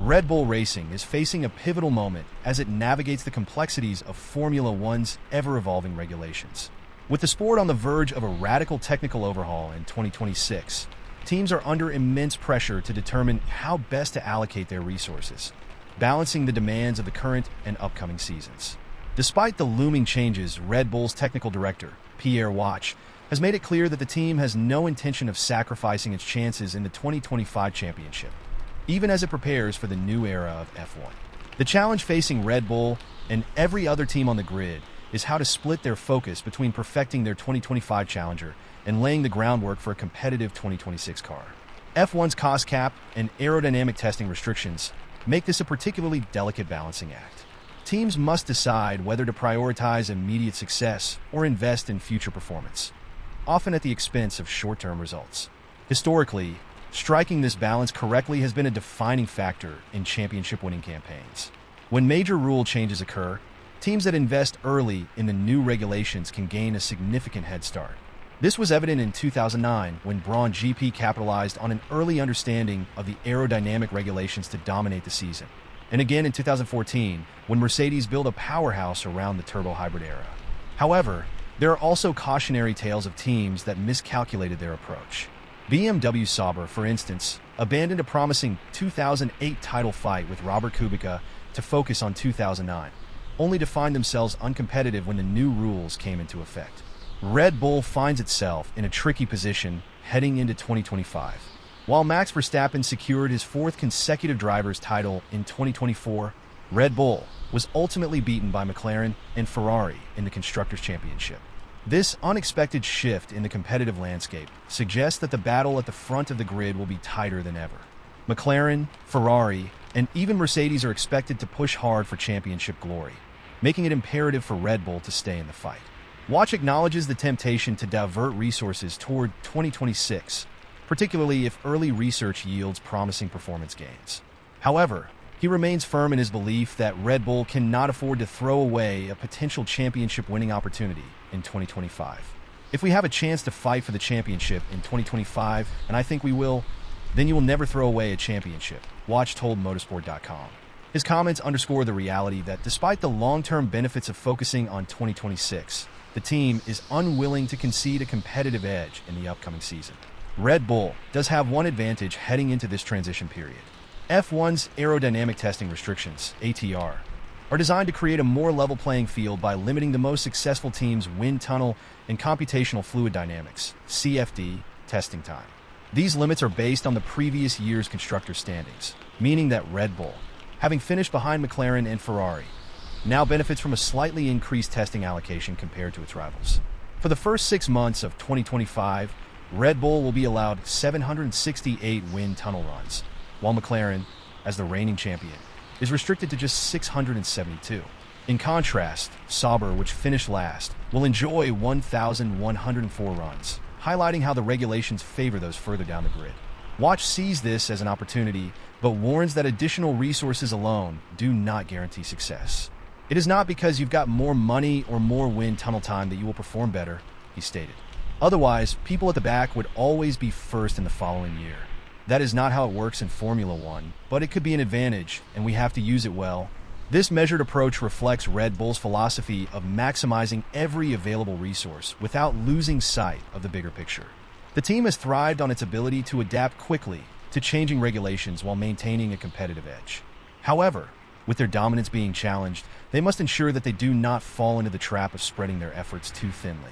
Red Bull Racing is facing a pivotal moment as it navigates the complexities of Formula One's ever-evolving regulations. With the sport on the verge of a radical technical overhaul in 2026, teams are under immense pressure to determine how best to allocate their resources, balancing the demands of the current and upcoming seasons. Despite the looming changes, Red Bull's technical director, Pierre Wache, has made it clear that the team has no intention of sacrificing its chances in the 2025 championship, even as it prepares for the new era of F1. The challenge facing Red Bull and every other team on the grid is how to split their focus between perfecting their 2025 challenger and laying the groundwork for a competitive 2026 car. F1's cost cap and aerodynamic testing restrictions make this a particularly delicate balancing act. Teams must decide whether to prioritize immediate success or invest in future performance, often at the expense of short-term results. Historically, striking this balance correctly has been a defining factor in championship-winning campaigns. When major rule changes occur, teams that invest early in the new regulations can gain a significant head start. This was evident in 2009 when Brawn GP capitalized on an early understanding of the aerodynamic regulations to dominate the season, and again in 2014 when Mercedes built a powerhouse around the turbo hybrid era. However, there are also cautionary tales of teams that miscalculated their approach. BMW Sauber, for instance, abandoned a promising 2008 title fight with Robert Kubica to focus on 2009, only to find themselves uncompetitive when the new rules came into effect. Red Bull finds itself in a tricky position heading into 2025. While Max Verstappen secured his fourth consecutive driver's title in 2024, Red Bull was ultimately beaten by McLaren and Ferrari in the Constructors' Championship. This unexpected shift in the competitive landscape suggests that the battle at the front of the grid will be tighter than ever. McLaren, Ferrari, and even Mercedes are expected to push hard for championship glory, making it imperative for Red Bull to stay in the fight. Wache acknowledges the temptation to divert resources toward 2026, particularly if early research yields promising performance gains. However, he remains firm in his belief that Red Bull cannot afford to throw away a potential championship-winning opportunity in 2025. If we have a chance to fight for the championship in 2025, and I think we will, then you will never throw away a championship, Wache told Motorsport.com. His comments underscore the reality that despite the long-term benefits of focusing on 2026, the team is unwilling to concede a competitive edge in the upcoming season. Red Bull does have one advantage heading into this transition period. F1's aerodynamic testing restrictions, ATR, are designed to create a more level playing field by limiting the most successful teams' wind tunnel and computational fluid dynamics, CFD, testing time. These limits are based on the previous year's constructor standings, meaning that Red Bull, having finished behind McLaren and Ferrari, now benefits from a slightly increased testing allocation compared to its rivals. For the first 6 months of 2025, Red Bull will be allowed 768 wind tunnel runs, while McLaren, as the reigning champion, is restricted to just 672. In contrast, Sauber, which finished last, will enjoy 1,104 runs, highlighting how the regulations favor those further down the grid. Wache sees this as an opportunity, but warns that additional resources alone do not guarantee success. It is not because you've got more money or more wind tunnel time that you will perform better, he stated. Otherwise, people at the back would always be first in the following year. That is not how it works in Formula One, but it could be an advantage, and we have to use it well. This measured approach reflects Red Bull's philosophy of maximizing every available resource without losing sight of the bigger picture. The team has thrived on its ability to adapt quickly to changing regulations while maintaining a competitive edge. However, with their dominance being challenged, they must ensure that they do not fall into the trap of spreading their efforts too thinly.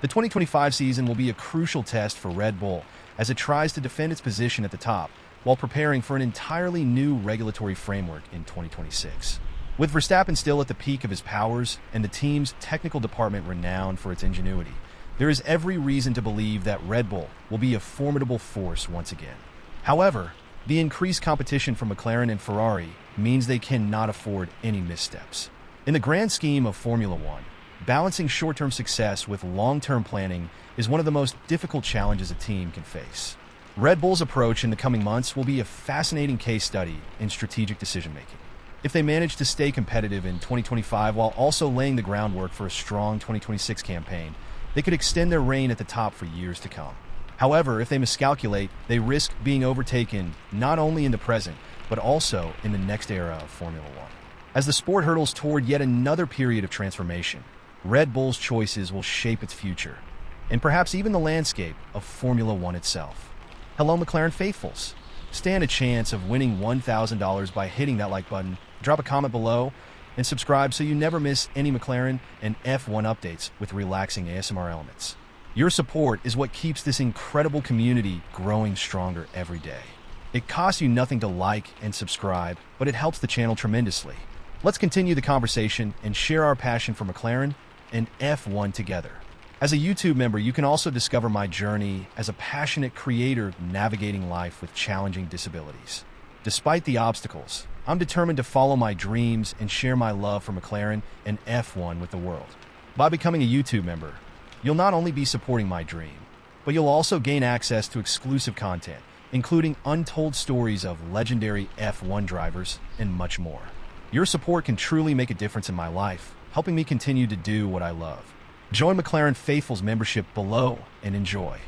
The 2025 season will be a crucial test for Red Bull as it tries to defend its position at the top while preparing for an entirely new regulatory framework in 2026. With Verstappen still at the peak of his powers and the team's technical department renowned for its ingenuity, there is every reason to believe that Red Bull will be a formidable force once again. However, the increased competition from McLaren and Ferrari means they cannot afford any missteps. In the grand scheme of Formula One, balancing short-term success with long-term planning is one of the most difficult challenges a team can face. Red Bull's approach in the coming months will be a fascinating case study in strategic decision-making. If they manage to stay competitive in 2025 while also laying the groundwork for a strong 2026 campaign, they could extend their reign at the top for years to come. However, if they miscalculate, they risk being overtaken not only in the present, but also in the next era of Formula One. As the sport hurdles toward yet another period of transformation, Red Bull's choices will shape its future, and perhaps even the landscape of Formula One itself. Hello, McLaren faithfuls. Stand a chance of winning $1,000 by hitting that like button, drop a comment below, and subscribe so you never miss any McLaren and F1 updates with relaxing ASMR elements. Your support is what keeps this incredible community growing stronger every day. It costs you nothing to like and subscribe, but it helps the channel tremendously. Let's continue the conversation and share our passion for McLaren and F1 together. As a YouTube member, you can also discover my journey as a passionate creator navigating life with challenging disabilities. Despite the obstacles, I'm determined to follow my dreams and share my love for McLaren and F1 with the world. By becoming a YouTube member, you'll not only be supporting my dream, but you'll also gain access to exclusive content, including untold stories of legendary F1 drivers and much more. Your support can truly make a difference in my life, helping me continue to do what I love. Join McLaren Faithful's membership below and enjoy.